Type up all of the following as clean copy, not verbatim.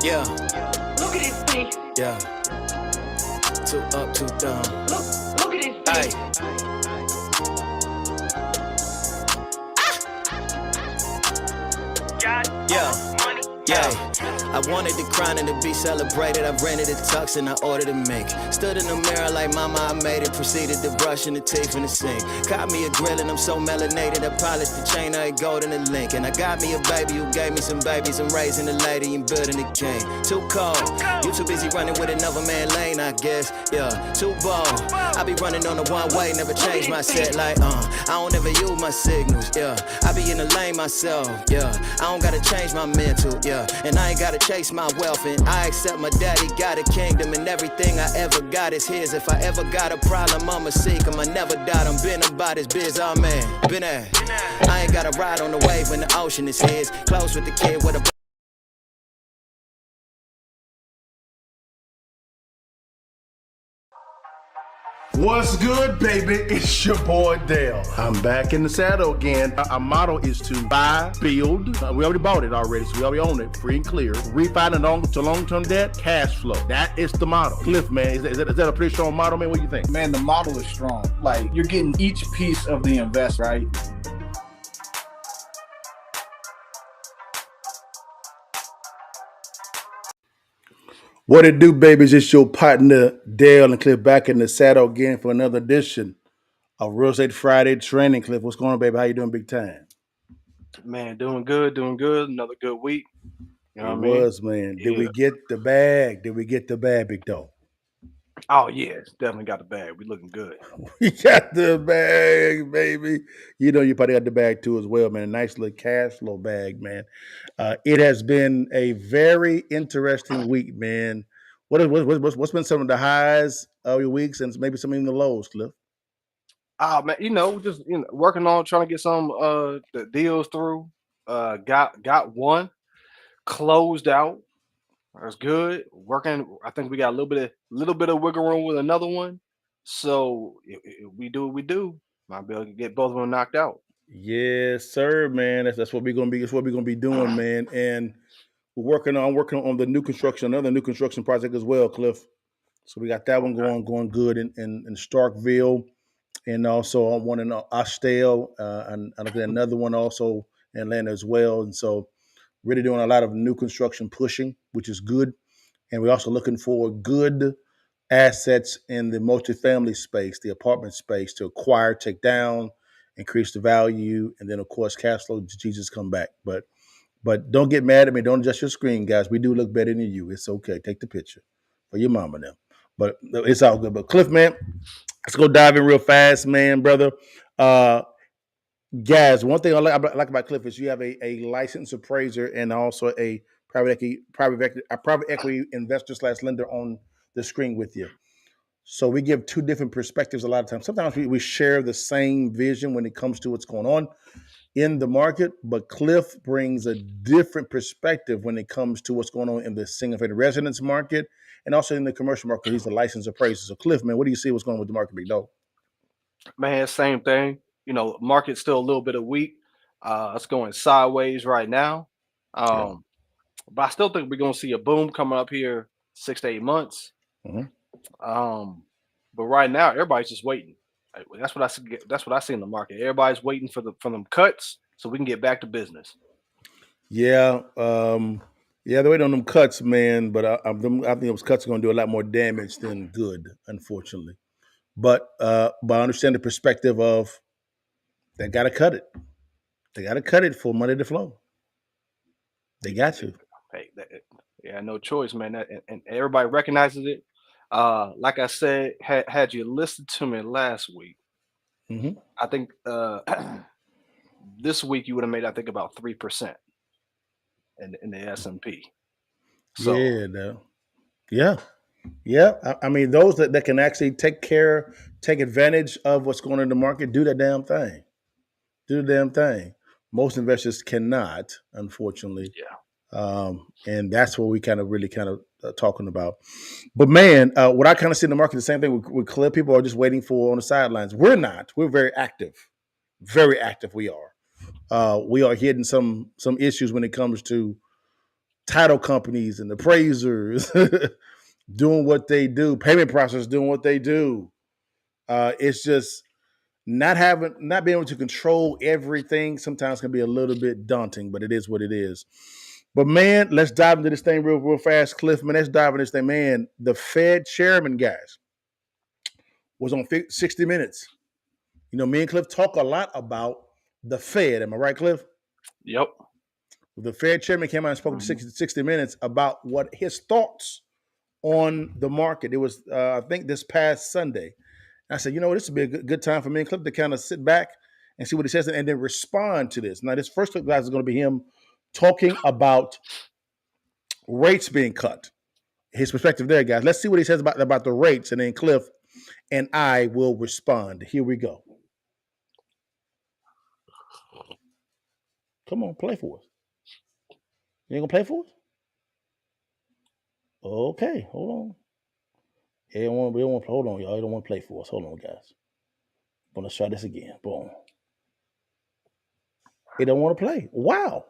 Yeah, Look at this thing. yeah. Too up, too down. Look at this Hey, thing. Got yeah. money. Yeah, I wanted the crown and to be celebrated. I rented a tux and I ordered a mink. Stood in the mirror like mama, I made it. Proceeded to brushing the teeth in the sink. Caught me a grill and I'm so melanated. I polished the chain, I ain't gold in the link. And I got me a baby who gave me some babies. I'm raising a lady and building a king. Too cold, you too busy running with another man lane, I guess. Yeah, too bold. I be running on the one way, never change my set like, I don't ever use my signals, yeah. I be in the lane myself, yeah. I don't gotta change my mental, yeah. And I ain't gotta chase my wealth, and I accept my daddy got a kingdom, and everything I ever got is his. If I ever got a problem, I'ma seek him. I never doubt him, been about his biz, oh man, been there. I ain't gotta ride on the wave when the ocean is his. Close with the kid with a What's good, baby? It's your boy Dale. I'm back in the saddle again. Our motto is to buy, build. We already bought it already, so we already own it, free and clear. Refinance to long-term debt, cash flow. That is the motto. Cliff, man, is that a pretty strong motto, man? What do you think? Man, the model is strong. Like, you're getting each piece of the invest, right? What it do, babies? It's your partner Dale and Cliff back in the saddle again for another edition of Real Estate Friday Training. Cliff, what's going on, baby? How you doing, big time? Man, doing good, doing good. Another good week. You know It what I mean? was, man. Did we Yeah. get the bag? Did we get the bag, big dog? Oh yeah, definitely got the bag. We looking good. We got the bag, baby. You know, you probably got the bag too as well, man. A nice little cash flow bag, man. It has been a very interesting week, man. What's been some of the highs of your weeks and maybe some of the lows, Cliff? Ah man, just working on trying to get some the deals through. Got one closed out. That's good. Working. I think we got a little bit of wiggle room with another one. So if we do what we do, might be able to get both of them knocked out. Yes, sir, man. That's what we're gonna be. That's what we're gonna be doing, man. And working on the new construction, another new construction project as well, Cliff. So we got that one Okay. going good in Starkville, and also on one in Austell, and I think another one also in Atlanta as well. And so really doing a lot of new construction pushing, which is good. And we're also looking for good assets in the multifamily space, the apartment space to acquire, take down, increase the value, and then of course cash flow Jesus come back. But don't get mad at me. Don't adjust your screen, guys. We do look better than you. It's okay. Take the picture for your mama now. But it's all good. But Cliff, man, let's go dive in real fast, man, brother. Uh, Guys, one thing I like about Cliff is you have a licensed appraiser and also a private equity investor slash lender on the screen with you. So we give two different perspectives a lot of times. Sometimes we share the same vision when it comes to what's going on in the market, but Cliff brings a different perspective when it comes to what's going on in the single family residence market and also in the commercial market. He's a licensed appraiser. So Cliff, man, what do you see what's going on with the market, big dog? Man, same thing. Market's still a little bit of weak. It's going sideways right now. Yeah. But I still think we're gonna see a boom coming up here 6 to 8 months. Mhm. But right now, everybody's just waiting. That's what I see. That's what I see in the market. Everybody's waiting for them cuts so we can get back to business. Yeah, they're waiting on them cuts, man. But I think those cuts are going to do a lot more damage than good, unfortunately. But I understand the perspective of they got to cut it. They got to cut it for money to flow. They got to. Hey, yeah, no choice, man. And everybody recognizes it. Like I said, had you listened to me last week, Hmm. I think this week you would have made, I think, about 3% in the S&P. So Yeah, no. Yeah, yeah. I mean, those that can actually take advantage of what's going on in the market, do that damn thing. Do the damn thing. Most investors cannot, unfortunately. yeah, And that's what we really talking about. But man, what I kind of see in the market, the same thing with clear people are just waiting for on the sidelines. We're not. We're very active. Very active we are. We are hitting some issues when it comes to title companies and appraisers doing what they do, payment processors doing what they do. It's just not being able to control everything sometimes can be a little bit daunting, but it is what it is. But man, let's dive into this thing real fast, Cliff. Man, let's dive into this thing, man. The Fed chairman, guys, was on 60 Minutes. You know, me and Cliff talk a lot about the Fed. Am I right, Cliff? Yep. The Fed chairman came out and spoke to 60 Minutes about what his thoughts on the market. It was, I think, this past Sunday. I said, you know, this would be a good time for me and Cliff to kind of sit back and see what he says and then respond to this. Now, this first clip, guys, is going to be him talking about rates being cut. His perspective there, guys. Let's see what he says about the rates, and then Cliff and I will respond. Here we go. Come on, play for us. You ain't gonna play for us? Okay, hold on. We don't want to hold on, y'all. You don't want to play for us. Hold on, guys. But let's try this again. Boom. It don't want to play. Wow.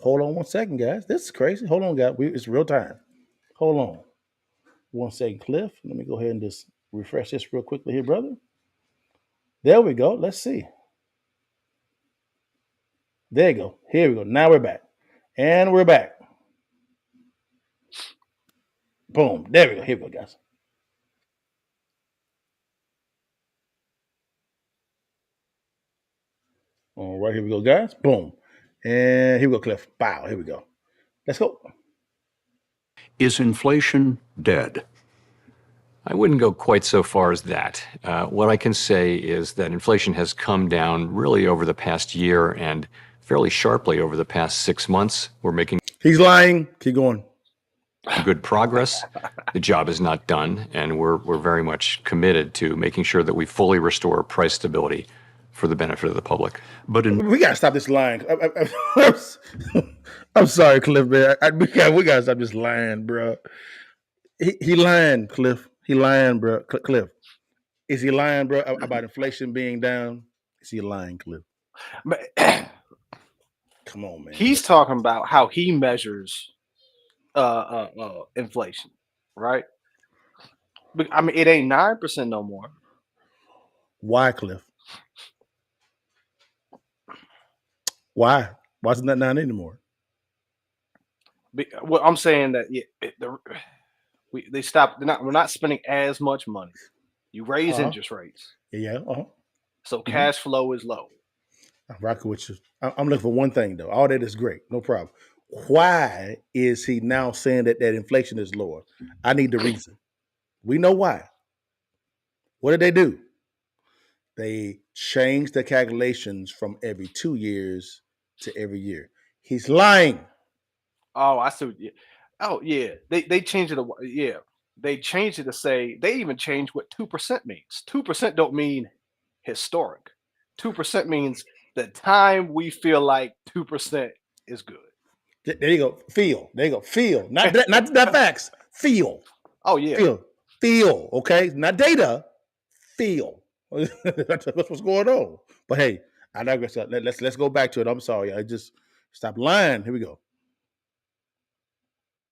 Hold on 1 second, guys. This is crazy. Hold on, guys. It's real time. Hold on 1 second, Cliff. Let me go ahead and just refresh this real quickly here, brother. There we go. Let's see. There you go. Here we go. Now we're back. And we're back. Boom. There we go. Here we go, guys. All right, here we go, guys. Boom. And here we go, Cliff. Bow. Here we go. Let's go. Is inflation dead? I wouldn't go quite so far as that. What I can say is that inflation has come down really over the past year and fairly sharply over the past 6 months. We're making He's lying. Keep going. good progress. The job is not done, and we're very much committed to making sure that we fully restore price stability for the benefit of the public. But We gotta stop this lying. I'm sorry, Cliff, man. We gotta stop this lying, bro. He lying, Cliff. He lying, bro. Cliff, is he lying, bro, about inflation being down? Is he lying, Cliff? But Come on, man. he's talking about how he measures inflation, right? But, I mean, it ain't 9% no more. Why, Cliff? Why? Why isn't that 9 anymore? Well, I'm saying that they stopped. We're not spending as much money. You raise interest rates, Yeah. so cash flow is low. I'm rocking with you. I'm looking for one thing though. All that is great, no problem. Why is he now saying that inflation is lower? I need the reason. We know why. What did they do? They changed the calculations from every 2 years to every year. He's lying. Oh, I see. Oh, yeah. They changed it. Yeah, they changed it to say they even changed what 2% means. 2% don't mean historic. 2% means the time we feel like 2% is good. There you go. Feel. There you go. Feel. Not facts. Feel. Oh yeah. Feel. Okay. Not data. Feel. That's what's going on. But hey, I digress. Let's go back to it. I'm sorry. I just stop lying. Here we go.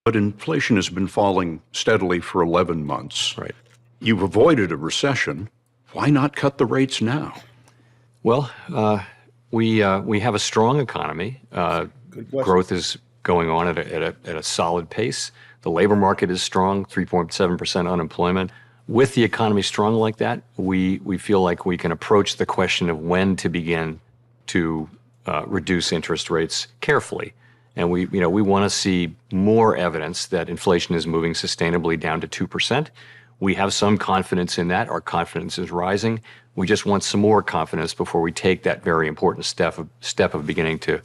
But inflation has been falling steadily for 11 months. Right. You've avoided a recession. Why not cut the rates now? Well, we have a strong economy. Good question. Growth is going on at a solid pace. The labor market is strong, 3.7% unemployment. With the economy strong like that, we feel like we can approach the question of when to begin to reduce interest rates carefully. And we want to see more evidence that inflation is moving sustainably down to 2%. We have some confidence in that. Our confidence is rising. We just want some more confidence before we take that very important step of beginning to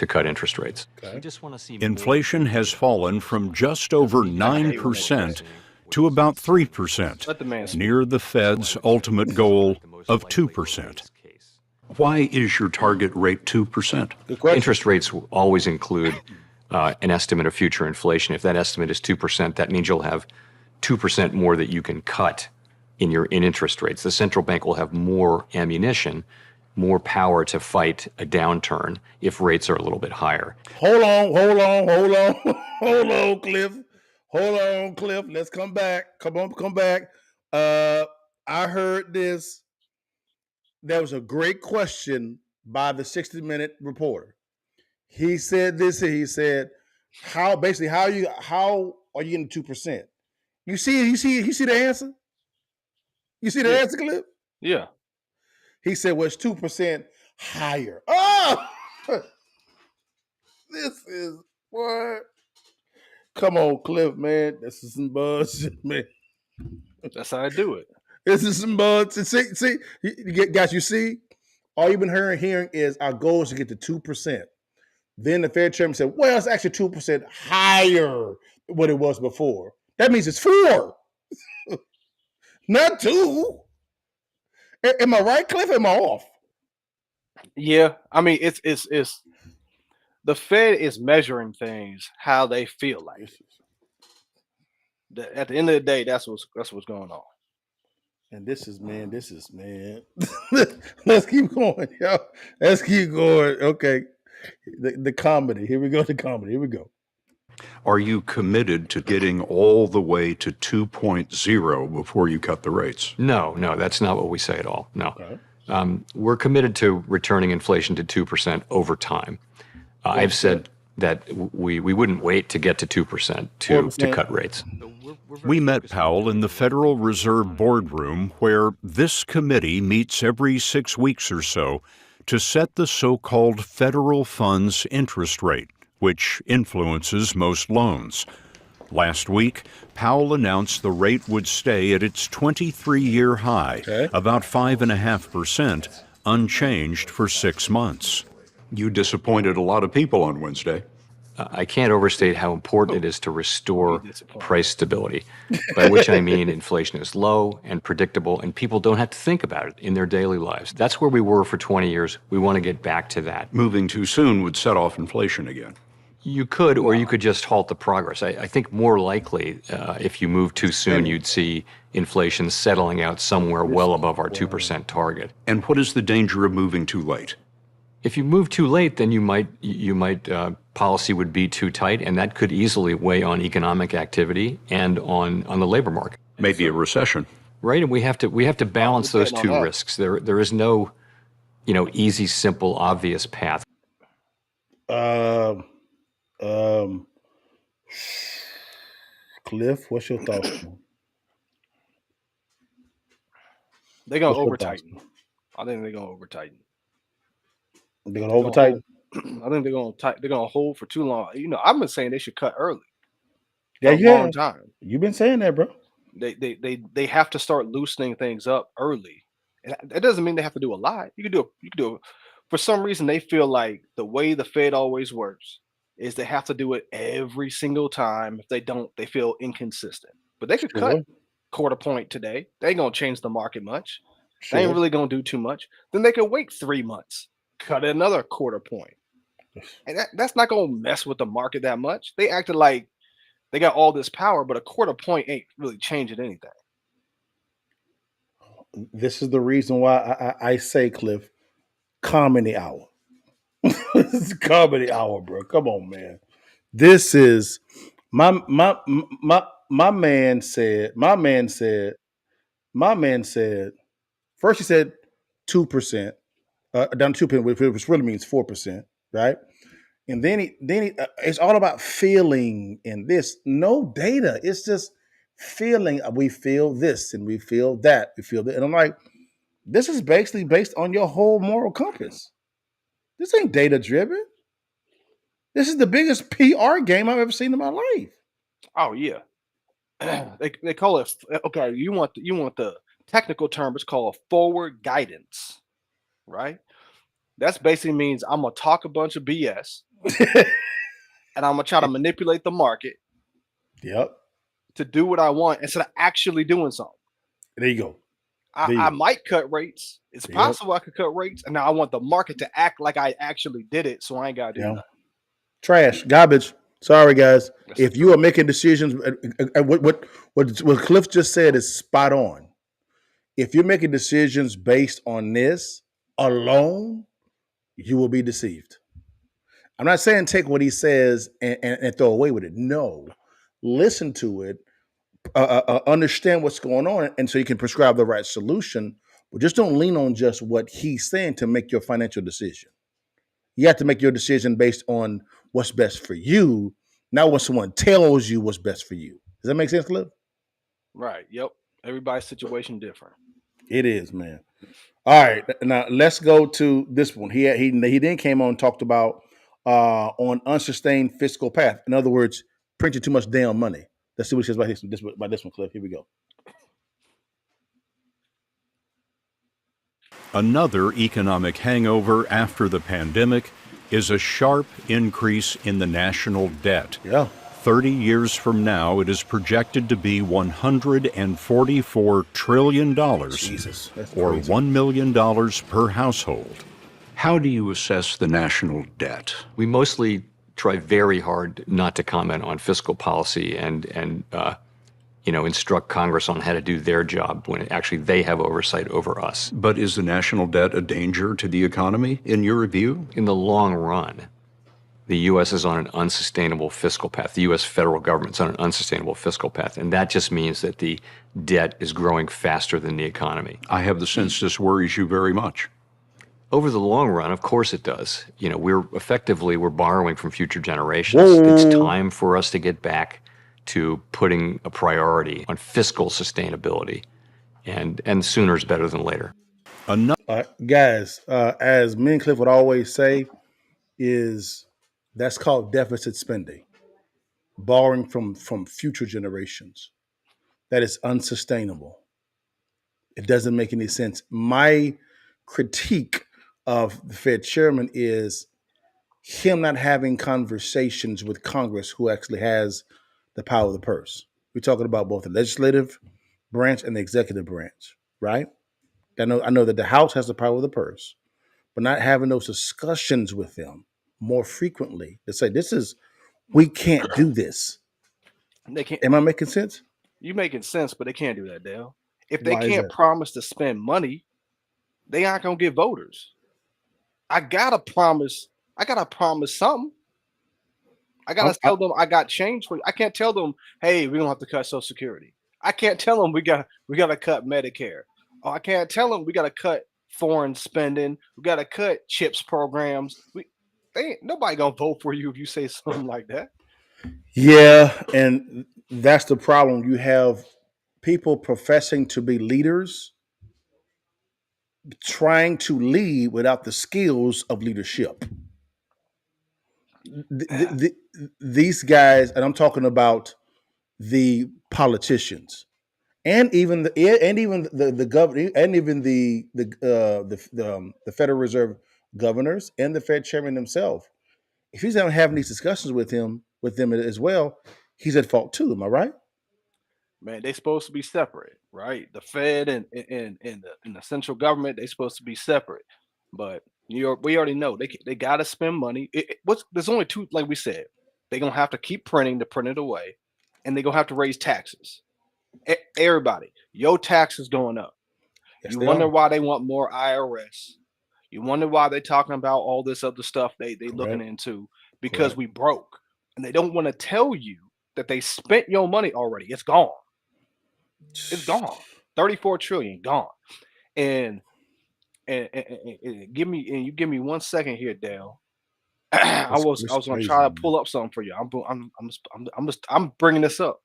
cut interest rates. Okay. We just want to see Inflation has fallen from just over 9% to about 3%, near the Fed's ultimate goal of 2%. Why is your target rate 2%? Good question. Interest rates will always include an estimate of future inflation. If that estimate is 2%, that means you'll have 2% more that you can cut in interest rates. The central bank will have more ammunition, more power to fight a downturn if rates are a little bit higher. Hold on. Hold on, Cliff. Hold on, Cliff. Let's come back. Come back. I heard this. That was a great question by the 60-minute reporter. He said this. He said, how are you getting 2%? You see the answer? You see the Yeah. answer, Cliff? Yeah. He said, well, it's 2% higher. Oh, this is what? Come on, Cliff, man. This is some bullshit, man. That's how I do it. This is some bullshit. See, guys, you see, all you've been hearing is our goal is to get to 2%. Then the Fed chairman said, well, it's actually 2% higher than what it was before. That means it's 4, not 2. Am I right, Cliff? Am I off? Yeah. I mean, it's the Fed is measuring things how they feel like. At the end of the day, that's what's going on. And this is man. Let's keep going, yo. Let's keep going. Okay. The comedy. Here we go. The comedy. Here we go. Are you committed to getting all the way to 2.0 before you cut the rates? No, that's not what we say at all. No. Okay. We're committed to returning inflation to 2% over time. I've said that we wouldn't wait to get to 2% to cut rates. We met Powell in the Federal Reserve boardroom, where this committee meets every 6 weeks or so to set the so-called federal funds interest rate, which influences most loans. Last week, Powell announced the rate would stay at its 23-year high, about 5.5%, unchanged for 6 months. You disappointed a lot of people on Wednesday. I can't overstate how important it is to restore price stability, by which I mean inflation is low and predictable, and people don't have to think about it in their daily lives. That's where we were for 20 years. We want to get back to that. Moving too soon would set off inflation again. You could, or you could just halt the progress. I think more likely, if you move too soon, you'd see inflation settling out somewhere well above our 2% target. And what is the danger of moving too late? If you move too late, then policy would be too tight, and that could easily weigh on economic activity and on the labor market. Maybe a recession. Right, and we have to balance those two risks. There is no, easy, simple, obvious path. Cliff, what's your thoughts? They're gonna over tighten. I think they're gonna over tighten. They're gonna over tighten. I think they're gonna hold for too long. I've been saying they should cut early. Yeah, for a long time. You've been saying that, bro. They have to start loosening things up early. And that doesn't mean they have to do a lot. You can do it. For some reason, they feel like the way the Fed always works is they have to do it every single time. If they don't, they feel inconsistent. But they could cut quarter point today. They ain't gonna change the market much. They ain't really gonna do too much. Then they could wait 3 months, cut another quarter point. And that's not gonna mess with the market that much. They acted like they got all this power, but a quarter point ain't really changing anything. This is the reason why I say, Cliff, comedy hour. This is comedy hour, bro. Come on, man. This is my man said. First he said 2%, down 2%, which really means 4%, right? And then he it's all about feeling in this. No data. It's just feeling. We feel this and we feel that. We feel that. And I'm like, this is basically based on your whole moral compass. This ain't data driven. This is the biggest PR game I've ever seen in my life. Oh yeah. They call it, okay, you want the technical term, it's called forward guidance, right? That's basically means I'm gonna talk a bunch of BS and I'm gonna try to manipulate the market to do what I want instead of actually doing something. There you go. I might cut rates. It's possible I could cut rates, and now I want the market to act like I actually did it, so I ain't gotta do nothing. Trash, garbage. Sorry, guys. If you are making decisions, what Cliff just said is spot on. If you're making decisions based on this alone, you will be deceived. I'm not saying take what he says and throw away with it. No, listen to it, understand what's going on, and so you can prescribe the right solution. But just don't lean on just what he's saying to make your financial decision. You have to make your decision based on what's best for you, not what someone tells you what's best for you. Does that make sense, Cliff? Right. Yep. Everybody's situation different. It is, man. All right, now let's go to this one. He then came on and talked about on unsustained fiscal path. In other words, printing too much damn money. Let's see what he says about this one, Cliff. Here we go. Another economic hangover after the pandemic is a sharp increase in the national debt. Yeah. 30 years from now, it is projected to be $144 trillion, Jesus, that's or crazy. $1 million per household. How do you assess the national debt? We mostly try very hard not to comment on fiscal policy and instruct Congress on how to do their job when actually they have oversight over us. But is the national debt a danger to the economy, in your view? In the long run, the U.S. is on an unsustainable fiscal path. The U.S. federal government's on an unsustainable fiscal path, and that just means that the debt is growing faster than the economy. I have the sense this worries you very much. Over the long run, of course it does. We're borrowing from future generations. It's time for us to get back to putting a priority on fiscal sustainability, and sooner is better than later. Guys, as me and Cliff would always say, that's called deficit spending, borrowing from future generations. That is unsustainable. It doesn't make any sense. My critique of the Fed chairman is him not having conversations with Congress, who actually has the power of the purse. We're talking about both the legislative branch and the executive branch, right? I know that the House has the power of the purse, but not having those discussions with them more frequently to say, we can't do this. They can't. Am I making sense? You making sense, but they can't do that, Dale. If they Why is can't that? promise to spend money, they aren't gonna get voters. I gotta promise something. I gotta tell them I got change for you. I can't tell them, hey, we don't have to cut Social Security. I can't tell them we gotta cut Medicare. Oh, I can't tell them we gotta cut foreign spending. We gotta cut CHIPS programs. Nobody gonna vote for you if you say something like that. Yeah, and that's the problem. You have people professing to be leaders trying to lead without the skills of leadership. These guys, and I'm talking about the politicians, and even the governor, and even the Federal Reserve governors and the Fed chairman himself. If he's not having these discussions with them as well, he's at fault too. Am I right? Man, they supposed to be separate, right? The Fed and the central government, they supposed to be separate. But we already know they got to spend money. There's only two, like we said, they're gonna have to keep printing to print it away, and they're gonna have to raise taxes. Everybody, your taxes going up. Yes, You they wonder are. why they want more IRS. You wonder why they're talking about all this other stuff they looking into, because we broke, and they don't want to tell you that they spent your money already. It's gone. It's gone. 34 trillion gone. And give me 1 second here, Dale. I was gonna try to pull up something for you. I'm bringing this up.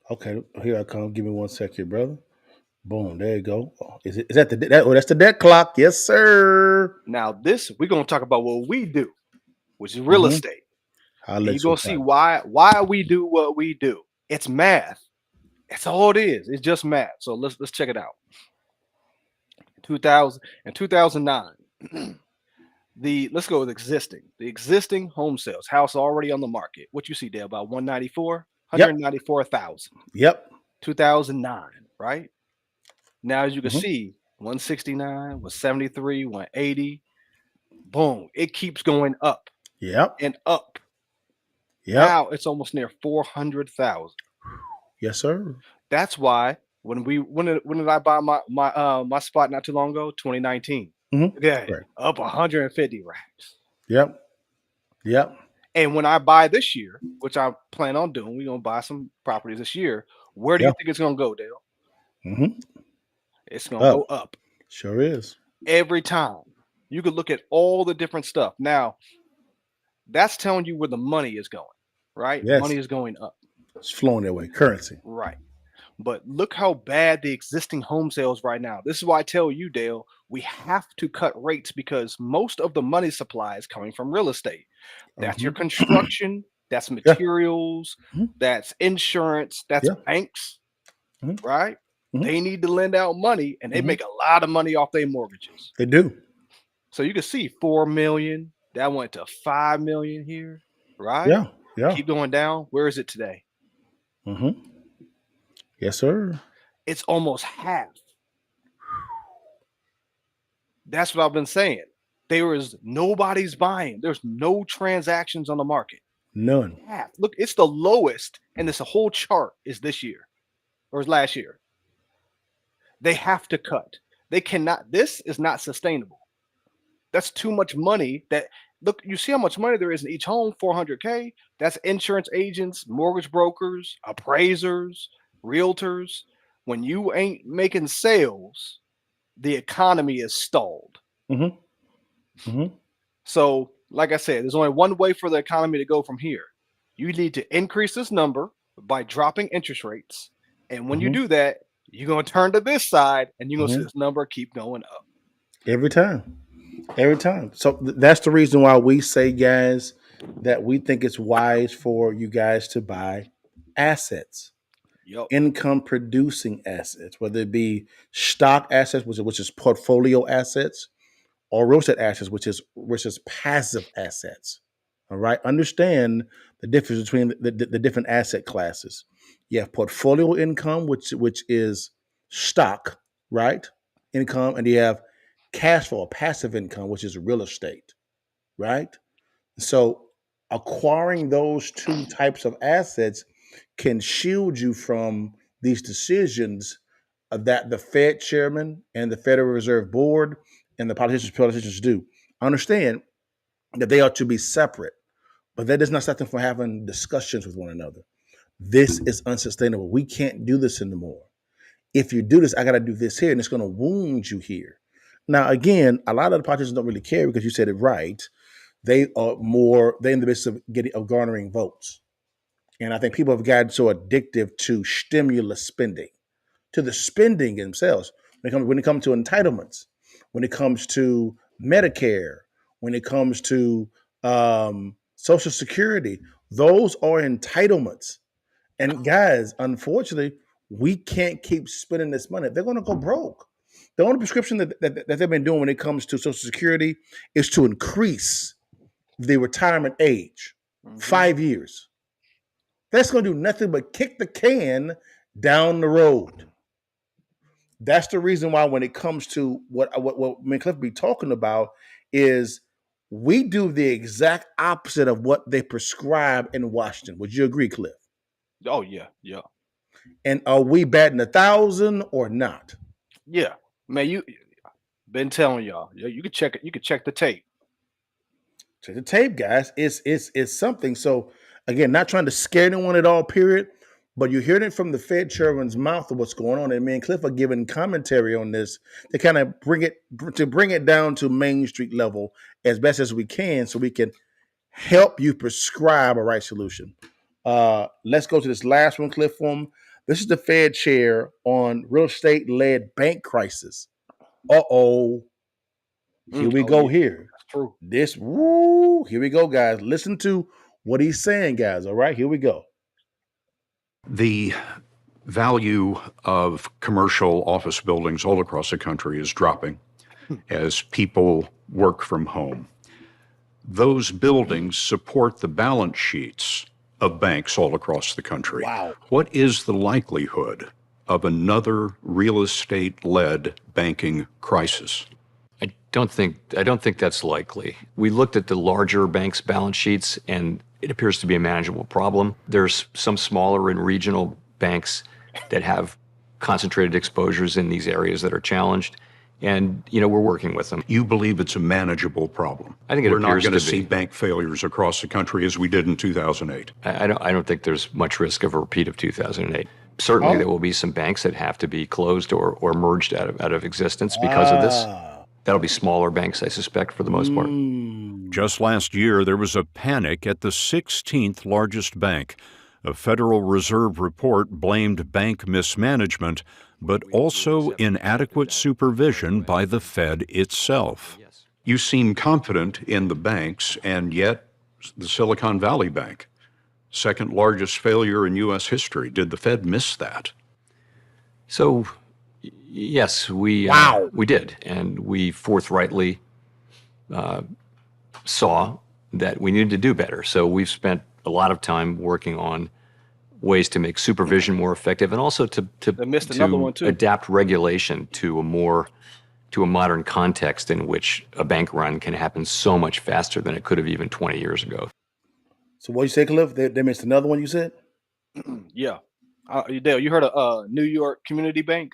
Okay, here I come. Give me 1 second, here, brother. Boom, there you go. Oh, is that that's the debt clock? Yes, sir. Now this we're gonna talk about what we do, which is real estate. I'll And let you're you gonna see why we do what we do. It's math. That's all it is. It's just math. So let's check it out. 2009. Let's go with existing. The existing home sales, house already on the market. What you see there, about 194,000. Yep. 2009, right? Now as you can see, 169, 173, 180. Boom. It keeps going up. Yep. And up. Yep. Now it's almost near 400,000. Yes, sir. That's why when did I buy my spot not too long ago? 2019. Yeah, Right. up 150 racks. Yep. Yep. And when I buy this year, which I plan on doing, we're gonna buy some properties this year. Where do you Yeah. think it's gonna go, Dale? Mm-hmm. It's gonna Up. go up Sure is. every time. You could look at all the different stuff. Now, that's telling you where the money is going, right? Yes. Money is going up, It's flowing that way. Currency. right? But look how bad the existing home sales right now. This is why I tell you, Dale, we have to cut rates because most of the money supply is coming from real estate. That's your Mm-hmm. construction, that's Yeah. materials, Mhm. that's insurance, that's Yeah. banks, Mhm. right? Mhm. They need to lend out money and they Mhm. make a lot of money off their mortgages. They do. So you can see 4 million, that went to 5 million here, right? Yeah. Yeah. Keep going down. Where is it today? Mm-hmm. Yes, sir. It's almost half. That's what I've been saying. Nobody's buying. There's no transactions on the market. None. Half. Look, it's the lowest, and this whole chart is this year or is last year. They have to cut. They cannot. This is not sustainable. That's too much money. That look, you see how much money there is in each home, 400K. That's insurance agents, mortgage brokers, appraisers, realtors. When you ain't making sales, the economy is stalled. Mm-hmm. Mm-hmm. So, like I said, there's only one way for the economy to go from here. You need to increase this number by dropping interest rates. And when you Mm-hmm. do that, you're going to turn to this side and you're going to see Mm-hmm. this number keep going up. Every time. Every time. So that's the reason why we say, guys, that we think it's wise for you guys to buy assets, Yep. income producing assets, whether it be stock assets, which is portfolio assets, or real estate assets, which is passive assets. All right. Understand the difference between the different asset classes. You have portfolio income, which is stock, right? Income, and you have cash flow, passive income, which is real estate, right? So acquiring those two types of assets can shield you from these decisions that the Fed chairman and the Federal Reserve Board and the politicians do. Understand that they are to be separate, but that does not stop them from having discussions with one another. This is unsustainable. We can't do this anymore. If you do this, I got to do this here, and it's going to wound you here. Now, again, a lot of the politicians don't really care because you said it right. They're in the business of garnering votes. And I think people have gotten so addictive to stimulus spending, to the spending themselves. When it comes to entitlements, when it comes to Medicare, when it comes to Social Security, those are entitlements. And guys, unfortunately, we can't keep spending this money. They're going to go broke. The only prescription that they've been doing when it comes to Social Security is to increase the retirement age, 5 years. That's going to do nothing but kick the can down the road. That's the reason why when it comes to what me and Cliff be talking about is we do the exact opposite of what they prescribe in Washington. Would you agree, Cliff? Oh, yeah. Yeah. And are we batting 1,000 or not? Yeah. Man, you been telling y'all. You can check it. You can check the tape. Check the tape, guys. It's something. So again, not trying to scare anyone at all, period. But you're hearing it from the Fed chairman's mouth of what's going on. And me and Cliff are giving commentary on this to kind of bring it down to Main Street level as best as we can so we can help you prescribe a right solution. Let's go to this last one, Cliff, for him. This is the Fed chair on real estate-led bank crisis. Uh-oh. Here we go here. That's true. Here we go, guys. Listen to what he's saying, guys. All right, here we go. The value of commercial office buildings all across the country is dropping as people work from home. Those buildings support the balance sheets of banks all across the country. Wow. What is the likelihood of another real estate-led banking crisis? I don't think that's likely. We looked at the larger banks' balance sheets, and it appears to be a manageable problem. There's some smaller and regional banks that have concentrated exposures in these areas that are challenged, And, we're working with them. You believe it's a manageable problem? I think it We're not appears going to to be. see bank failures across the country as we did in 2008. I don't think there's much risk of a repeat of 2008. Certainly, there will be some banks that have to be closed or merged out of existence because of this. That'll be smaller banks, I suspect, for the most part. Just last year, there was a panic at the 16th largest bank. A Federal Reserve report blamed bank mismanagement, but also inadequate supervision by the Fed itself. You seem confident in the banks, and yet the Silicon Valley Bank, second largest failure in U.S. history. Did the Fed miss that? So, yes, we did, and we forthrightly saw that we needed to do better. So we've spent a lot of time working on ways to make supervision more effective, and also to adapt regulation to a modern context in which a bank run can happen so much faster than it could have even 20 years ago. So what you say, Cliff? They missed another one, you said? Yeah. Dale, you heard of New York Community Bank?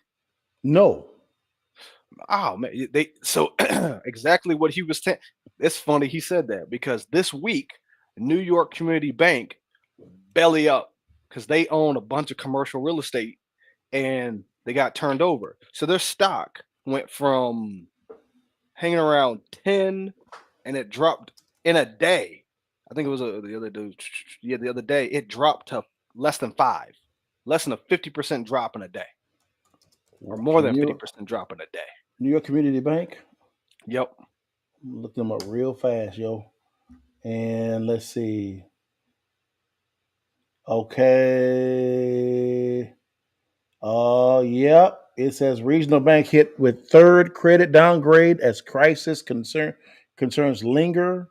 No. Oh man, so exactly what he was saying. It's funny he said that, because this week New York Community Bank belly up because they own a bunch of commercial real estate and they got turned over. So their stock went from hanging around 10 and it dropped in a day. I think it was the other day. Yeah, the other day it dropped to less than 5, less than a 50% drop in a day, or more than 50% drop in a day. New York Community Bank? Yep. Look them up real fast, yo. And let's see. Okay. Yep. It says regional bank hit with third credit downgrade as crisis concerns linger.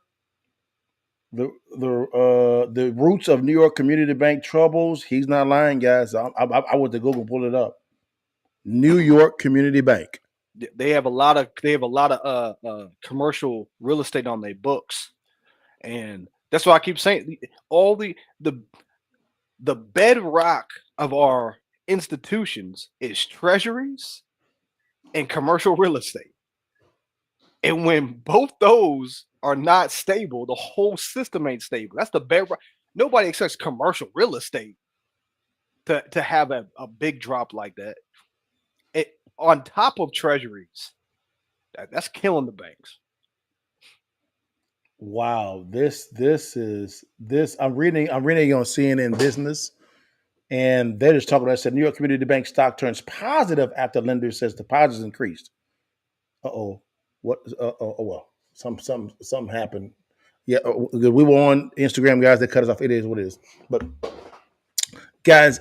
The roots of New York Community Bank troubles. He's not lying, guys. I went to Google and pull it up. New York Community Bank. They have a lot of commercial real estate on their books, and that's why I keep saying all the bedrock of our institutions is treasuries and commercial real estate. And when both those are not stable, the whole system ain't stable. That's the bedrock. Nobody expects commercial real estate to have a big drop like that. On top of treasuries, that's killing the banks. Wow, this is I'm reading on CNN Business, and they're just talking about, said New York Community Bank stock turns positive after lender says deposits increased. What? Well, something happened. Yeah, we were on Instagram, guys. They cut us off. It is what it is. But guys,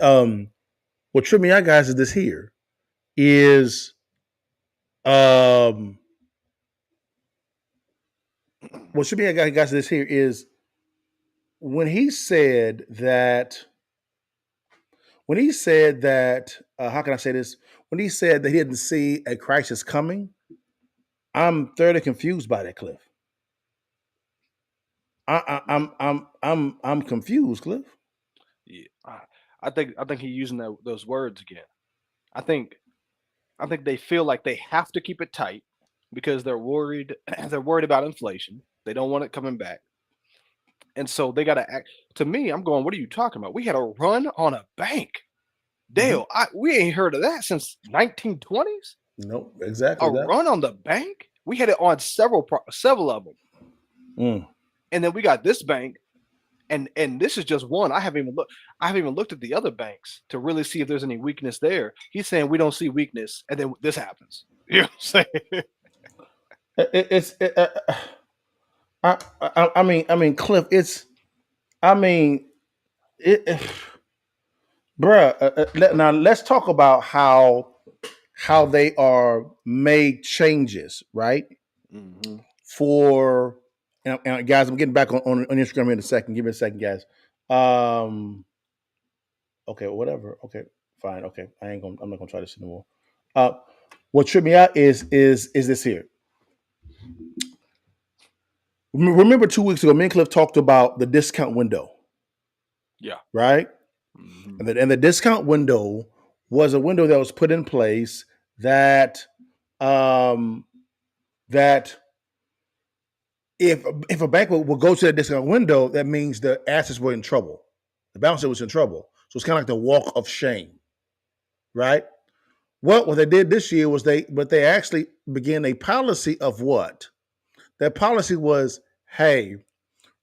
what tripped me out, guys, is this here is what should be a guy guys this here is when he said that how can I say this, when he said that he didn't see a crisis coming, I'm thoroughly confused by that, Cliff. I'm confused, Cliff. Yeah, I think he's using those words again. I think they feel like they have to keep it tight because they're worried. They're worried about inflation. They don't want it coming back, and so they got to act. To me, I'm going, what are you talking about? We had a run on a bank, Dale. We ain't heard of that since 1920s. Nope, exactly. Run on the bank. We had it on several of them, and then we got this bank, and this is just one. I haven't even looked at the other banks to really see if there's any weakness there. He's saying we don't see weakness, and then this happens. You know what I'm saying? I mean, Cliff. Bruh. Now let's talk about how they are made changes, right? Mm-hmm. For and guys, I'm getting back on Instagram in a second. Give me a second, guys. Okay, whatever. Okay, fine. Okay, I'm not gonna try this anymore. What tripped me out is this here. Remember 2 weeks ago, me and Cliff talked about the discount window. Yeah. Right. Mm-hmm. And the discount window was a window that was put in place that that if a bank will go to the discount window, that means the assets were in trouble. The balance sheet was in trouble. So it's kind of like the walk of shame, right? What they did this year was they actually began a policy of what? That policy was, hey,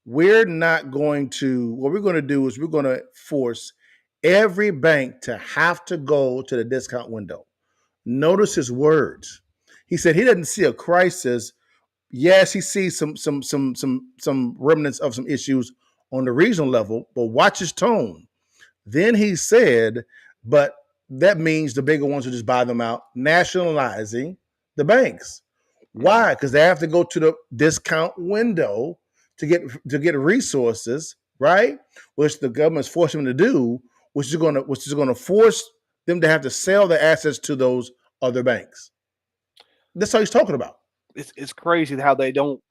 we're not going to, what we're going to do is we're going to force every bank to have to go to the discount window. Notice his words. He said he doesn't see a crisis. Yes, he sees some remnants of some issues on the regional level, but watch his tone. Then he said, but that means the bigger ones will just buy them out, nationalizing the banks. Why? Because they have to go to the discount window to get resources, right? Which the government's forcing them to do, which is going to force them to have to sell their assets to those other banks. That's all he's talking about. It's crazy how they don't.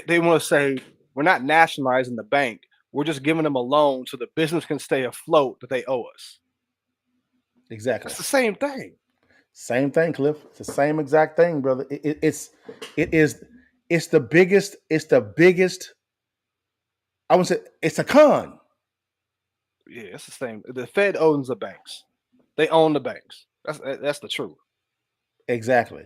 They want to say we're not nationalizing the bank. We're just giving them a loan so the business can stay afloat that they owe us. Exactly. It's the same thing. Same thing, Cliff. It's the same exact thing, brother. It's the biggest. It's the biggest. I would say it's a con. Yeah, it's the same. The Fed owns the banks. They own the banks. That's the truth. Exactly.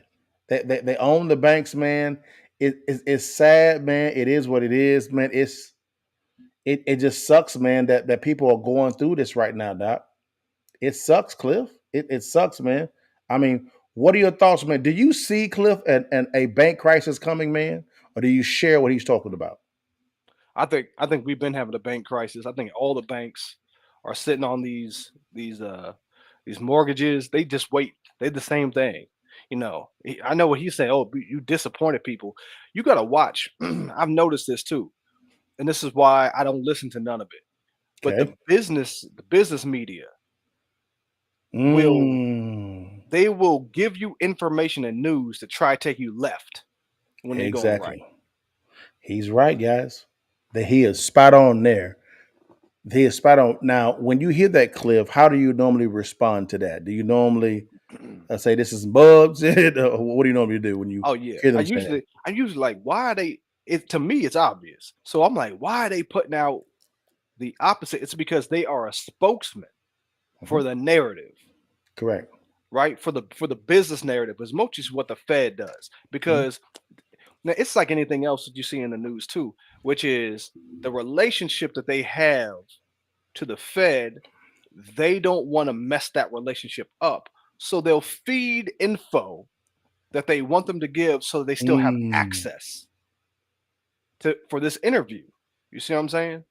They own the banks, man. It's sad, man. It is what it is, man. It just sucks, man, that people are going through this right now, Doc. It sucks, Cliff. It sucks, man. I mean, what are your thoughts, man? Do you see, Cliff, and a bank crisis coming, man? Or do you share what he's talking about? I think we've been having a bank crisis. I think all the banks are sitting on these mortgages. They just wait. They the same thing. I know what he's saying. Oh, you disappointed people. You got to watch. I've noticed this too, and this is why I don't listen to none of it. But Okay. the business media will give you information and news to try to take you left when they go right. He's right, guys. That he is spot on there. He is spot on. Now, when you hear that, Cliff, how do you normally respond to that? Do you normally say this is bugs? What do you normally do when you hear them I usually like, why are they? To me, it's obvious. So I'm like, why are they putting out the opposite? It's because they are a spokesman for the narrative. Correct. Right? For the business narrative, as much as what the Fed does. Because now it's like anything else that you see in the news too, which is the relationship that they have to the Fed. They don't want to mess that relationship up. So they'll feed info that they want them to give so they still have access for this interview. You see what I'm saying?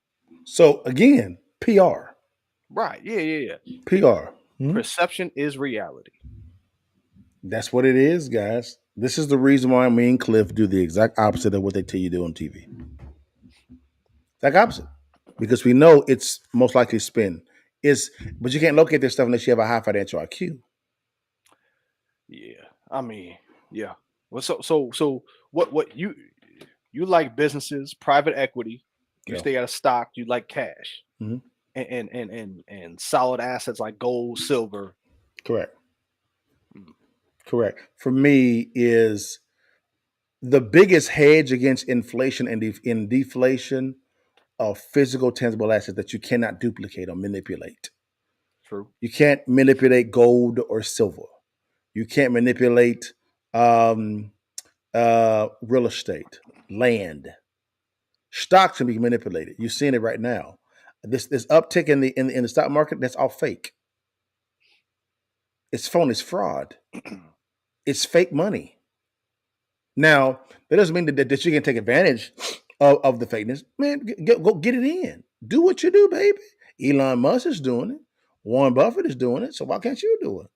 So again, PR. Right. Yeah. PR. Perception is reality. That's what it is, guys. This is the reason why me and Cliff do the exact opposite of what they tell you to do on TV. Exact opposite. Because we know it's most likely spin. But you can't locate this stuff unless you have a high financial IQ. Yeah. I mean, yeah. Well, so what you like businesses, private equity, you stay out of stock, you like cash. And solid assets like gold, silver. Correct. Correct. For me, is the biggest hedge against inflation and in deflation of physical, tangible assets that you cannot duplicate or manipulate. True. You can't manipulate gold or silver. You can't manipulate real estate, land. Stocks can be manipulated. You're seeing it right now. This uptick in the stock market, that's all fake. It's phony. It's fraud. It's fake money. Now, that doesn't mean that you can take advantage of the fakeness. Man, go get it in. Do what you do, baby. Elon Musk is doing it. Warren Buffett is doing it. So why can't you do it?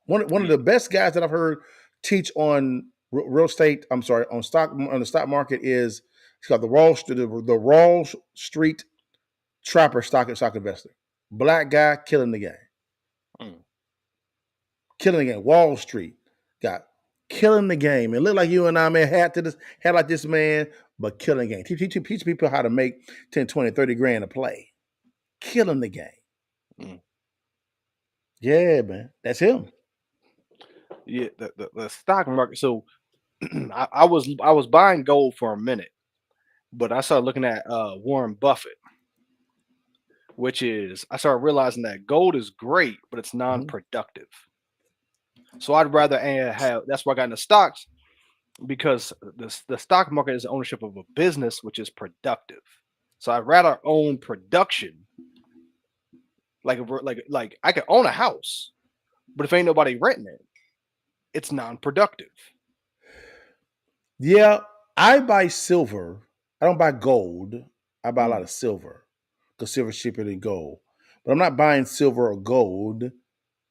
One of the best guys that I've heard teach on real estate, on the stock market is, he's got the Wall Street Trapper stock investor. Black guy killing the game. Killing the game. Wall Street got killing the game. It looked like you and I, man, had like this, man, but killing the game. Teach people how to make 10, 20, 30 grand a play. Killing the game. Yeah, man. That's him. Yeah, the stock market. So I was buying gold for a minute, but I started looking at Warren Buffett, which is I started realizing that gold is great, but it's Mhm. non-productive. So I'd rather have that's why I got into stocks because the stock market is the ownership of a business which is productive. So I'd rather own production. Like I could own a house, but if ain't nobody renting it, it's non-productive. Yeah, I buy silver. I don't buy gold. I buy a lot Mm, of silver because silver is cheaper than gold. But I'm not buying silver or gold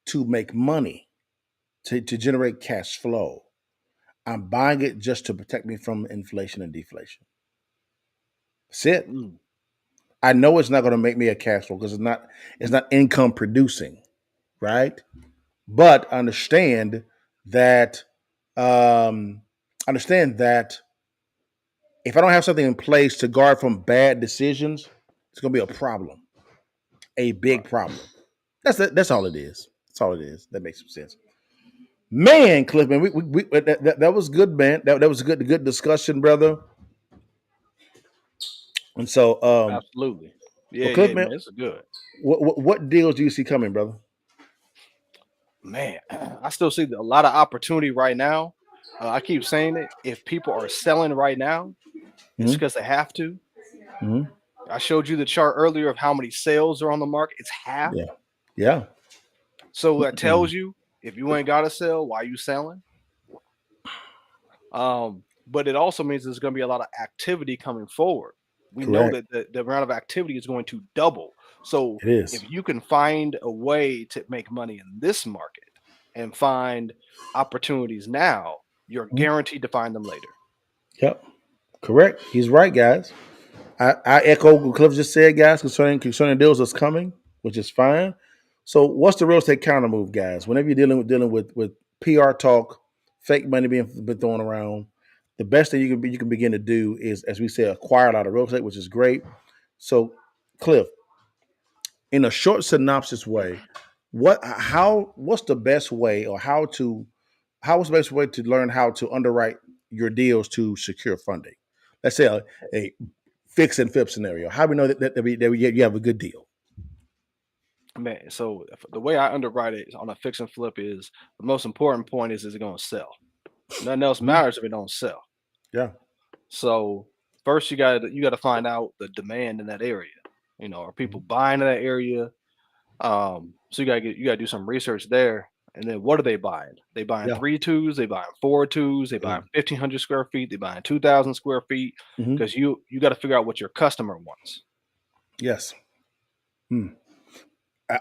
to make money, to generate cash flow. I'm buying it just to protect me from inflation and deflation. That's it. mm, I know it's not going to make me a cash flow because it's not income producing, right? But that um understand that if I don't have something in place to guard from bad decisions, it's going to be a problem, a big right. problem. That's it. That's all it is. That's all it is. That makes some sense. Man, Cliff, man, that was good, man. That was a good discussion, brother. And so, Absolutely. well, Yeah, Cliff, yeah, man, man. It's good. what deals do you see coming, brother? Man, I still see a lot of opportunity right now. I keep saying it. If people are selling right now, it's Hmm. because they have to. Hmm. I showed you the chart earlier of how many sales are on the market. It's half. Yeah, yeah. So that Mm. tells you if you ain't got to sell, why you selling? But it also means there's going to be a lot of activity coming forward. We know Correct. that the amount of activity is going to double. So It is. if you can find a way to make money in this market and find opportunities now, you're Mhm. guaranteed to find them later. Yep. Correct. He's right, guys. I echo what Cliff just said, guys, concerning deals that's coming, which is fine. So, what's the real estate counter move, guys? Whenever you're dealing with PR talk, fake money being thrown around, the best thing you can begin to do is, as we say, acquire a lot of real estate, which is great. So, Cliff, in a short synopsis way, what's the best way, or what's the best way to learn how to underwrite your deals to secure funding? Let's say a fix and flip scenario. How do we know you have a good deal? Man, so the way I underwrite it on a fix and flip is the most important point is it going to sell? Nothing else Mhm. matters if it don't sell. Yeah. So first you got to find out the demand in that area. Are people Mhm. buying in that area? So you gotta do some research there. And then what are they buying? They buying Yeah. 3 twos, they buying 4 twos, they buying Mhm. 1,500 square feet, they buying 2,000 square feet. Mhm. Because you got to figure out what your customer wants. Yes. Hmm.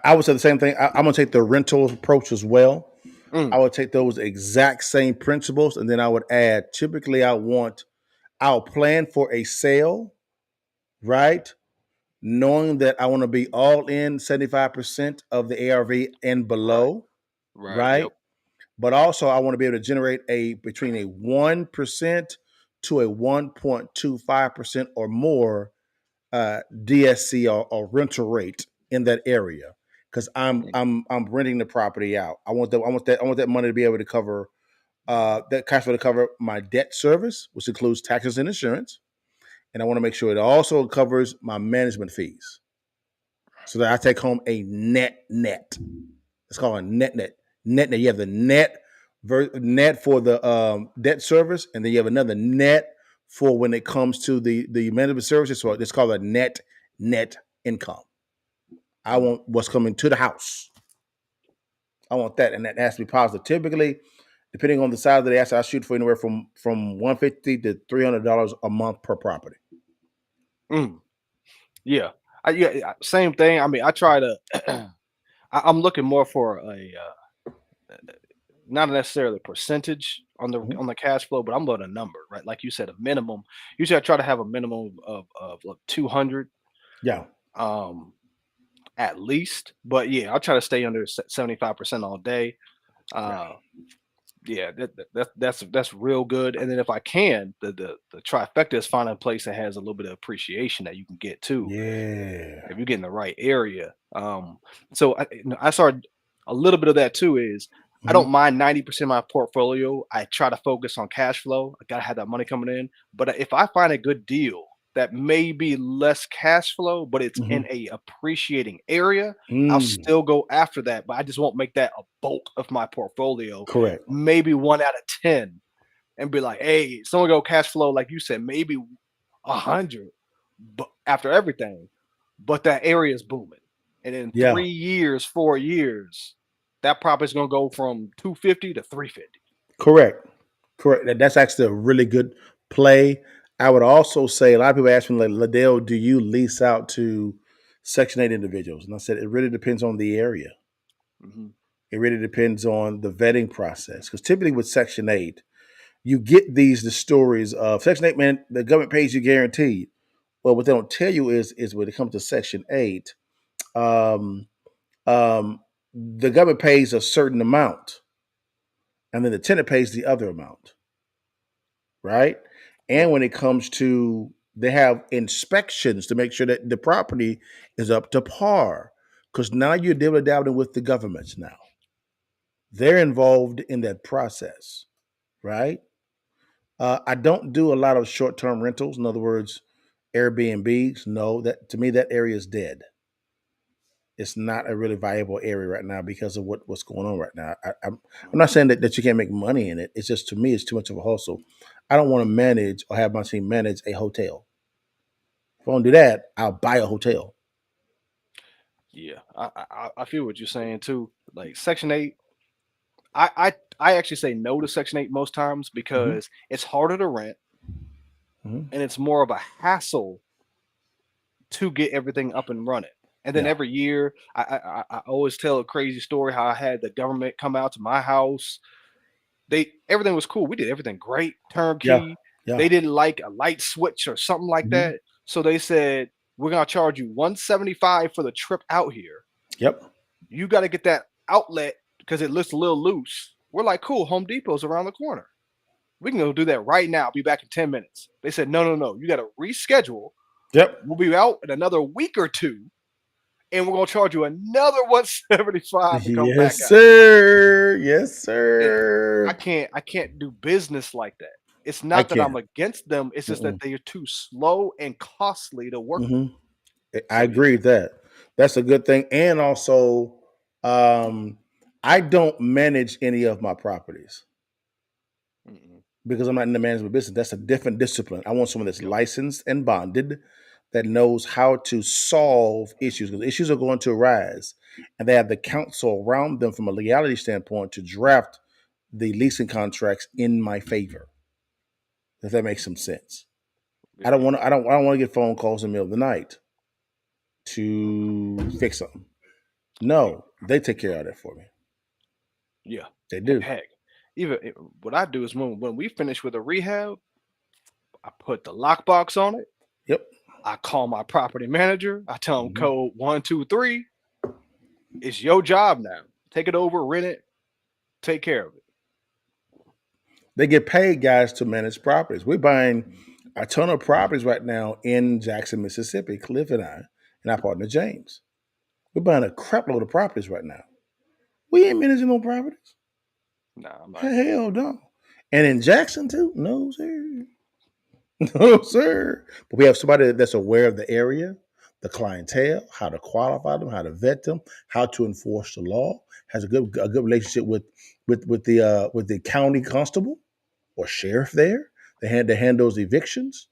I would say the same thing. I'm going to take the rental approach as well. I Mm, would take those exact same principles, and then I would add. Typically, I'll plan for a sale, right? Knowing that I want to be all in 75% of the ARV and right, below, right, yep. right? But also I want to be able to generate a between a 1% to a 1.25% or more DSC, or rental rate in that area, because Mm, I'm renting the property out. I want that money to be able to cover that cash flow to cover my debt service, which includes taxes and insurance, and I want to make sure it also covers my management fees, so that I take home a net. It's called a net. You have the net for the debt service, and then you have another net for when it comes to the management services. So it's called a net income. I mm. want what's coming to the house. I want that, and that has to be positive. Typically, depending on the size of the asset, I shoot for anywhere from $150 to $300 a month per property. Mm. Yeah. Yeah, same thing. I mean, I try to I'm looking more for a not necessarily a percentage on the Mhm. on the cash flow, but I'm about a number, right? Like you said, a minimum. Usually I try to have a minimum of like 200 Yeah, um at least. But yeah, I'll try to stay under 75% all day. yeah, Uh yeah, that's real good. And then if I can, the trifecta is finding a place that has a little bit of appreciation that you can get to if yeah. you get in the right area. So I started a little bit of that too is I don't mind 90% of my portfolio. I try to focus on cash flow. I gotta have that money coming in. But if I find a good deal that may be less cash flow, but it's Mm-hmm. in a appreciating area, I'll Mm, still go after that. But I just won't make that a bulk of my portfolio. correct. Maybe 1 out of 10, and be like, hey, someone go cash flow, like you said, maybe 100, but after everything, but that area is booming. And in Yeah. 3 years, 4 years, that property's gonna go from 250 to 350. Correct. That's actually a really good play. I would also say a lot of people ask me, like, LaDale, do you lease out to Section 8 individuals? And I said, it really depends on the area. Mm-hmm. It really depends on the vetting process. Because typically with Section 8, you get the stories of Section 8, man, the government pays you guaranteed. Well, what they don't tell you is when it comes to Section 8, um, the government pays a certain amount, and then the tenant pays the other amount, right? And Yeah. when it comes to, they have inspections to make sure that the property is up to par, because now you're dabbling with the governments now. They're involved in that process, right? I don't do a lot of short-term rentals. In other words, Airbnbs. No, that to me that area is dead. It's not a really viable area right now because of what's going on right now. I'm not saying that you can't make money in it. It's just, to me, it's too much of a hustle. I don't want to manage or have my team manage a hotel. If I want to do that, I'll buy a hotel. Yeah, I feel what you're saying too. Like Section 8, I actually say no to Section 8 most times Mm-hmm. because it's harder to rent Mm-hmm. and it's more of a hassle to get everything up and running. And then Yeah. every year, I always tell a crazy story how I had the government come out to my house. Everything was cool. We did everything great, Yeah. turnkey. Yeah. They didn't like a light switch or something like Mm-hmm. that. So they said, we're gonna charge you 175 for the trip out here. Yep. You got to get that outlet because it looks a little loose. We're like, cool, Home Depot's around the corner. We can go do that right now. Be back in 10 minutes. They said, no, no, no. You got to reschedule. Yep. We'll be out in another week or two, and we're gonna charge you another 175 to come back Yes, out. sir. Yes, And sir. I can't do business like that. It's I not that I'm can't. against them. It's just that they are too slow and costly to work with. Mm-hmm. I So yeah. agree with that. That's a good thing. And also, I don't manage any of my properties Mm-mm. because I'm not in the management business. That's a different discipline. I want someone that's Yep. licensed and bonded, that knows how to solve issues, because issues are going to arise, and they have the counsel around them from a legality standpoint to draft the leasing contracts in my favor. If that makes some sense. I don't Yeah. want to. I don't want to get phone calls in the middle of the night to fix something. No, they take care of that for me. Yeah. They do. Heck, even what I do is when we finish with a rehab, I put the lockbox on it. Yep. I call my property manager. I tell him Mhm. code 123. It's your job now. Take it over, rent it, take care of it. They get paid, guys, to manage properties. We're buying a ton of properties right now in Jackson, Mississippi. Cliff and our partner James. We're buying a crap load of properties right now. We ain't managing no properties. Nah, I'm not. Hell no. And in Jackson too? No, sir. No, sir. But we have somebody that's aware of the area, the clientele, how to qualify them, how to vet them, how to enforce the law. Has a good relationship with the county constable or sheriff there. They handles evictions.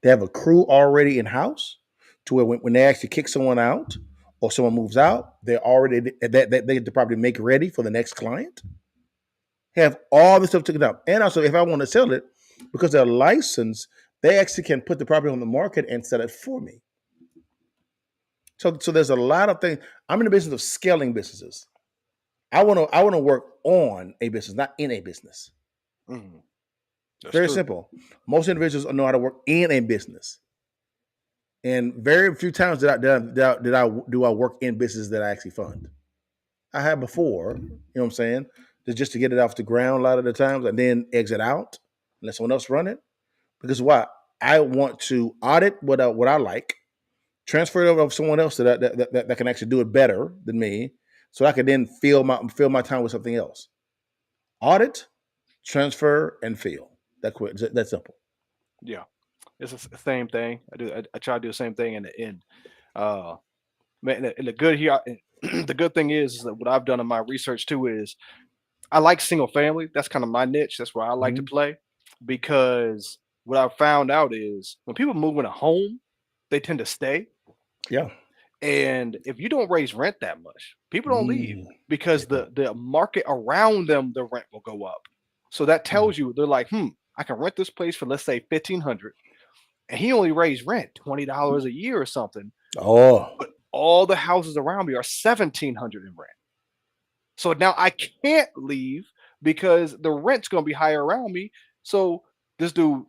They have a crew already in house to where when they actually kick someone out or someone moves out, they're already they probably make ready for the next client. Have all this stuff taken up. And also, if I want to sell it, because they're licensed, they actually can put the property on the market and sell it for me. So there's a lot of things. I'm in the business of scaling businesses. I want to work on a business, not in a business. Mhm. That's Very true. simple. Most individuals know how to work in a business, and very few times did I work in business that I actually fund. I have before, you know what I'm saying, just to get it off the ground a lot of the times, and then exit out, let someone else run it. Because why? I want to audit what I like, transfer it over to someone else that can actually do it better than me, so I can then fill my time with something else. Audit, transfer, and fill. That quick. That simple. Yeah, it's the same thing. I try to do the same thing in the end. Uh, man, and the good here, the good thing is that what I've done in my research too is I like single family. That's kind of my niche. That's where I like to Mhm. play because what I found out is when people move in a home, they tend to stay. Yeah. And if you don't raise rent that much, people don't leave Mm. because Yeah. the market around them, the rent will go up. So that Mhm. tells you they're like, I can rent this place for let's say 1,500, and he only raised rent $20 a year or something. Oh. But all the houses around me are 1,700 in rent. So now I can't leave because the rent's gonna be higher around me. So this dude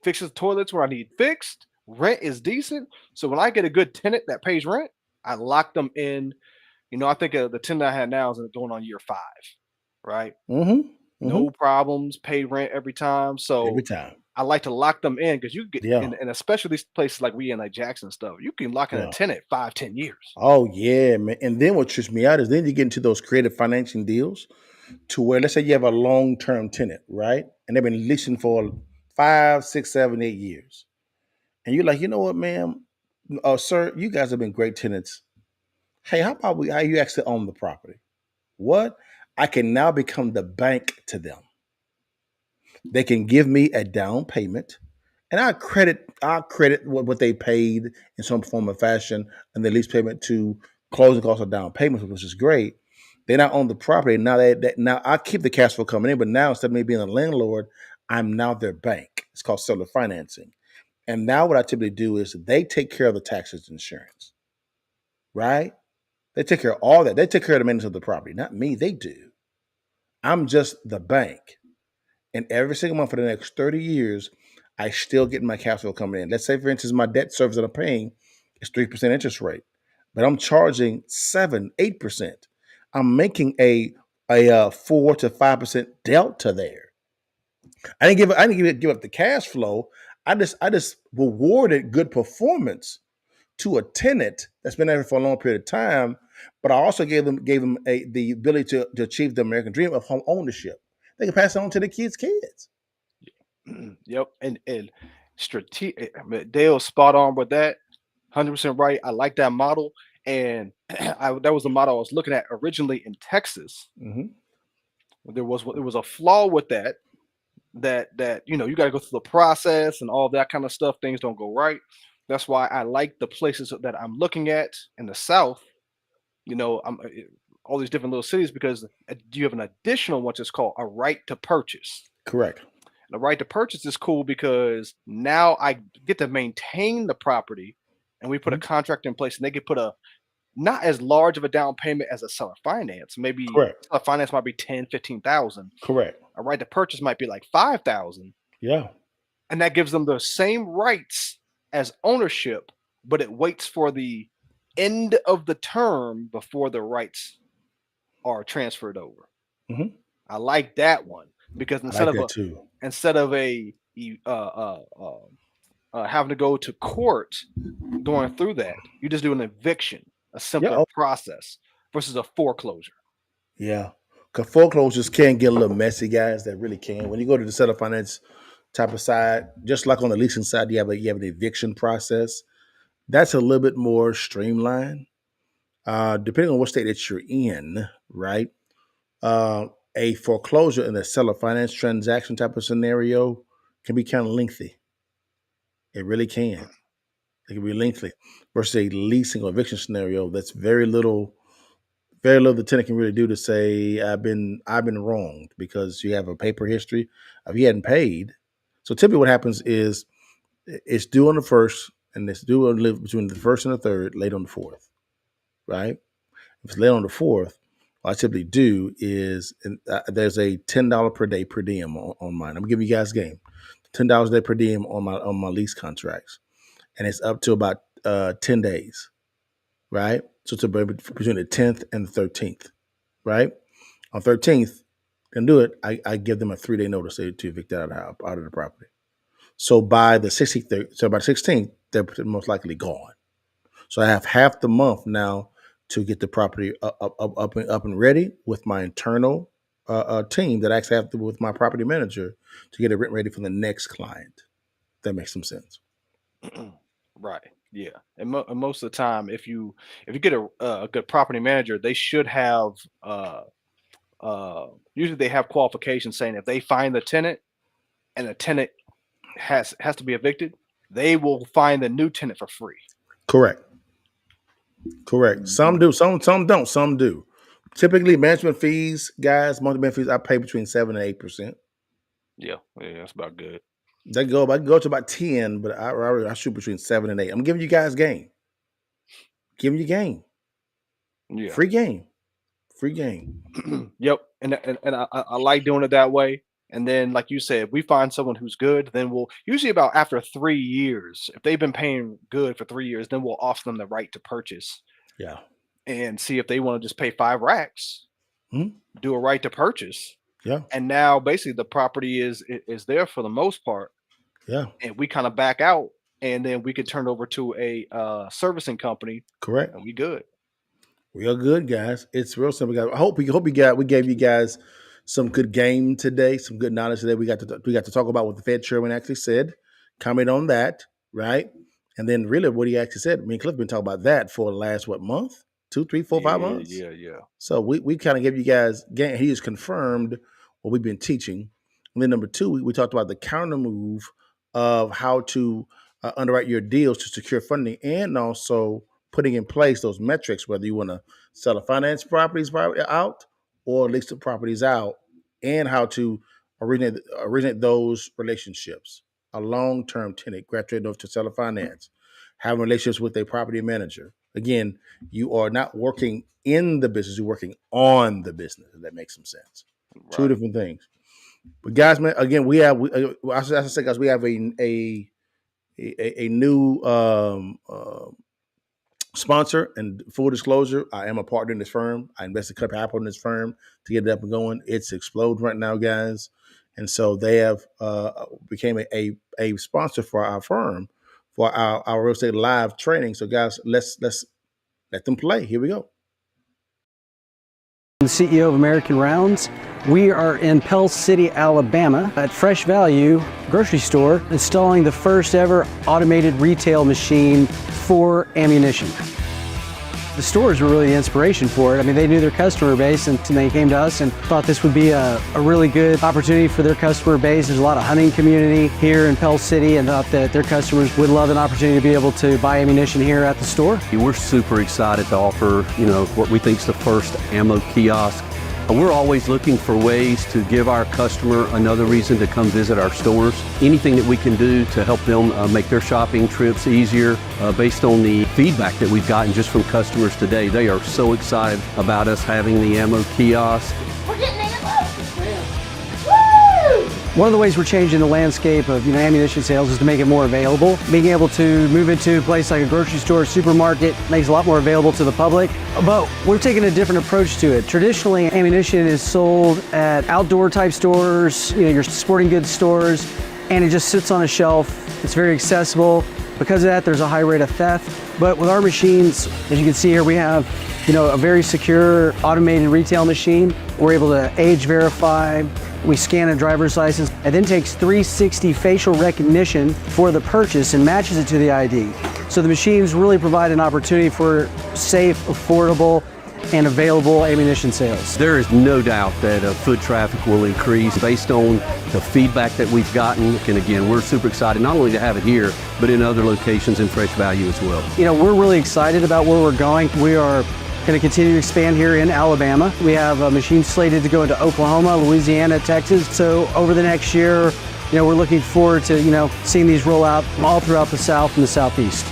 fixes toilets where I need fixed. Rent is decent. So when I get a good tenant that pays rent, I lock them in. I think the tenant I had now is going on year 5, right? Mm-hmm. Mm-hmm. No problems, pay rent every time. Every So time. I like to lock them in because you get Yeah. and especially these places like we in like Jackson stuff, you can lock in a Yeah. tenant 5, 10 years. Oh yeah, man. And then what trips me out is then you get into those creative financing deals to where let's say you have a long-term tenant, right? And they've been leasing for 5, 6, 7, 8 years. And you're like, you know what, ma'am? Sir, you guys have been great tenants. Hey, how you actually own the property? What? I can now become the bank to them. They can give me a down payment, and I credit what they paid in some form of fashion, and the lease payment to closing costs or down payments, which is great. They now own the property. Now now I keep the cash flow coming in, but now instead of me being a landlord, I'm now their bank. It's called seller financing. And now what I typically do is they take care of the taxes and insurance, right? They take care of all that. They take care of the maintenance of the property, not me. They do. I'm just the bank. And every single month for the next 30 years, I still get my cash flow coming in. Let's say, for instance, my debt service that I'm paying is 3% interest rate, but I'm charging 7, 8%. I'm making a 4 to 5% delta there. I didn't give up the cash flow. I just rewarded good performance to a tenant that's been there for a long period of time, but I also gave them the ability to achieve the American dream of home ownership. They can pass it on to the kids. Yep, and strategic. Dale's spot on with that. 100% right. I like that model, and that was the model I was looking at originally in Texas. Mm-hmm. There was a flaw with that. That you got to go through the process and all that kind of stuff. Things don't go right. That's why I like the places that I'm looking at in the South. I'm all these different little cities because you have an additional which is called a right to purchase. Correct. The right to purchase is cool because now I get to maintain the property, and we put a Mhm. contract in place, and they could put a not as large of a down payment as a seller finance. Maybe Correct. seller finance might be 10, 15,000. Correct. A right to purchase might be like 5,000, Yeah. and that gives them the same rights as ownership, but it waits for the end of the term before the rights are transferred over. Hmm. I like that one because I like that too. instead of a having to go to court going through that, you just do an eviction, a Yeah. simpler Oh, process versus a foreclosure. yeah. Because foreclosures can get a little messy, guys. That really can. When you go to the seller finance type of side, just like on the leasing side, you have an eviction process. That's a little bit more streamlined. Depending on what state that you're in, right? Uh, a foreclosure in a seller finance transaction type of scenario can be kind of lengthy. It really can. It can be lengthy versus a leasing or eviction scenario. That's very little the tenant can really do to say I've been wronged because you have a paper history of he hadn't paid. So typically, what happens is it's due on the first, and it's due on between the first and the third, late on the fourth, right? If it's late on the fourth, what I typically do is there's a $10 per day per diem on mine. I'm giving you guys a game. $10 a day per diem on my lease contracts, and it's up to about 10 days, right? So it's between the 10th and the 13th, right? On 13th, can do it. I give them a 3-day notice to evict out of the property. So by the 16th, they're most likely gone. So I have half the month now to get the property up and ready with my internal team that I actually have to with my property manager to get it rent ready for the next client. That makes some sense. Right. Yeah. And most of the time, if you get a good property manager, they should have usually they have qualifications saying if they find the tenant and the tenant has to be evicted, they will find the new tenant for free. Correct. Some do, some don't, some do. Typically, management fees, guys, monthly management fees, I pay between 7 and 8%. Yeah, that's about good. I can go to about 10, but I shoot between 7 and 8. I'm giving you guys game. Giving you game. Yeah. Free game. Free game. Yep. And I like doing it that way. And then, like you said, if we find someone who's good, then we'll usually about after 3 years, if they've been paying good for 3 years, then we'll offer them the right to purchase Yeah. and see if they want to just pay 5 racks, do a right to purchase. Yeah. And now basically the property is there for the most part. Yeah. And we kind of back out and then we could turn over to a servicing company. Correct. And we good. Real good, guys. It's real simple, guys. I hope we gave you guys some good game today, some good knowledge today. We got to talk about what the Fed chairman actually said, comment on that, right? And then really what he actually said. Me and Cliff been talking about that for the last month, 2, 3, 4, 5 months. Yeah. So we kind of gave you guys game. He has confirmed what we've been teaching. And then number 2, we talked about the counter move of how to underwrite your deals to secure funding, and also putting in place those metrics, whether you want to sell a finance properties out or lease the properties out, and how to originate those relationships. A long-term tenant, graduating over to seller finance, having relationships with a property manager. Again, you are not working in the business, you're working on the business, if that makes some sense. Right. 2 different things. But guys, man, again, we have a new sponsor, and full disclosure, I am a partner in this firm. I invested capital in this firm to get it up and going. It's exploding right now, guys. And so they have became a sponsor for our firm for our real estate live training. So guys, let's let them play. Here we go. The CEO of American Rounds. We are in Pell City, Alabama at Fresh Value grocery store installing the first ever automated retail machine for ammunition. The stores were really the inspiration for it. I mean, they knew their customer base and they came to us and thought this would be a really good opportunity for their customer base. There's a lot of hunting community here in Pell City and thought that their customers would love an opportunity to be able to buy ammunition here at the store. We're super excited to offer, what we think is the first ammo kiosk. We're always looking for ways to give our customer another reason to come visit our stores. Anything that we can do to help them make their shopping trips easier based on the feedback that we've gotten just from customers today. They are so excited about us having the ammo kiosk. We're getting ammo! One of the ways we're changing the landscape of ammunition sales is to make it more available. Being able to move into a place like a grocery store, supermarket makes it a lot more available to the public. But we're taking a different approach to it. Traditionally, ammunition is sold at outdoor type stores, your sporting goods stores, and it just sits on a shelf. It's very accessible. Because of that, there's a high rate of theft. But with our machines, as you can see here, we have a very secure automated retail machine. We're able to age verify. We scan a driver's license. It then takes 360 facial recognition for the purchase and matches it to the ID. So the machines really provide an opportunity for safe, affordable, and available ammunition sales. There is no doubt that foot traffic will increase based on the feedback that we've gotten. And again, we're super excited not only to have it here, but in other locations in Fresh Value as well. We're really excited about where we're going. We are going to continue to expand here in Alabama. We have a machine slated to go into Oklahoma, Louisiana, Texas. So over the next year, we're looking forward to, seeing these roll out all throughout the South and the Southeast.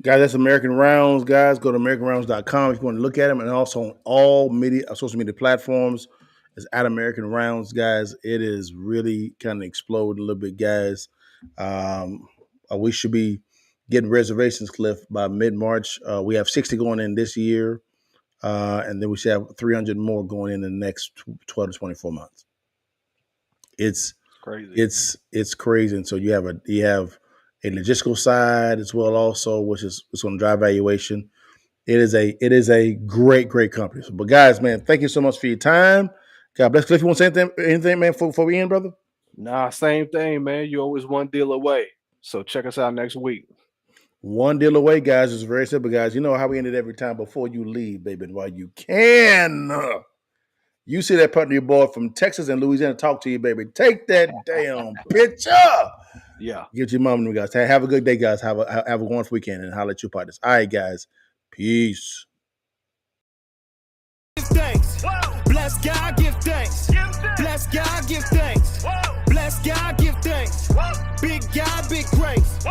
Guys, that's American Rounds. Guys, go to AmericanRounds.com if you want to look at them, and also on all social media platforms. It's at American Rounds, guys. It is really kind of exploding a little bit, guys. We should be getting reservations, Cliff, by mid-March. We have 60 going in this year, and then we should have 300 more going in the next 12 to 24 months. It's crazy. It's crazy, and so you have a logistical side as well, also, which is going to drive valuation. It is a great company. So, but guys, man, thank you so much for your time. God bless. Cliff, you want to say anything, man, before we end, brother? Nah, same thing, man. You always one deal away. So check us out next week. One deal away, guys. It's very simple, guys. You know how we end it every time. Before you leave, baby, while you can. You see that partner, your boy from Texas and Louisiana talk to you, baby. Take that damn picture. Yeah. Get your mom and guys. Have a good day, guys. Have a wonderful weekend and holler at your partners. All right, guys. Peace. Thanks. Bless God, give thanks. Bless God, give thanks. Bless God, give thanks. Big God, big grace.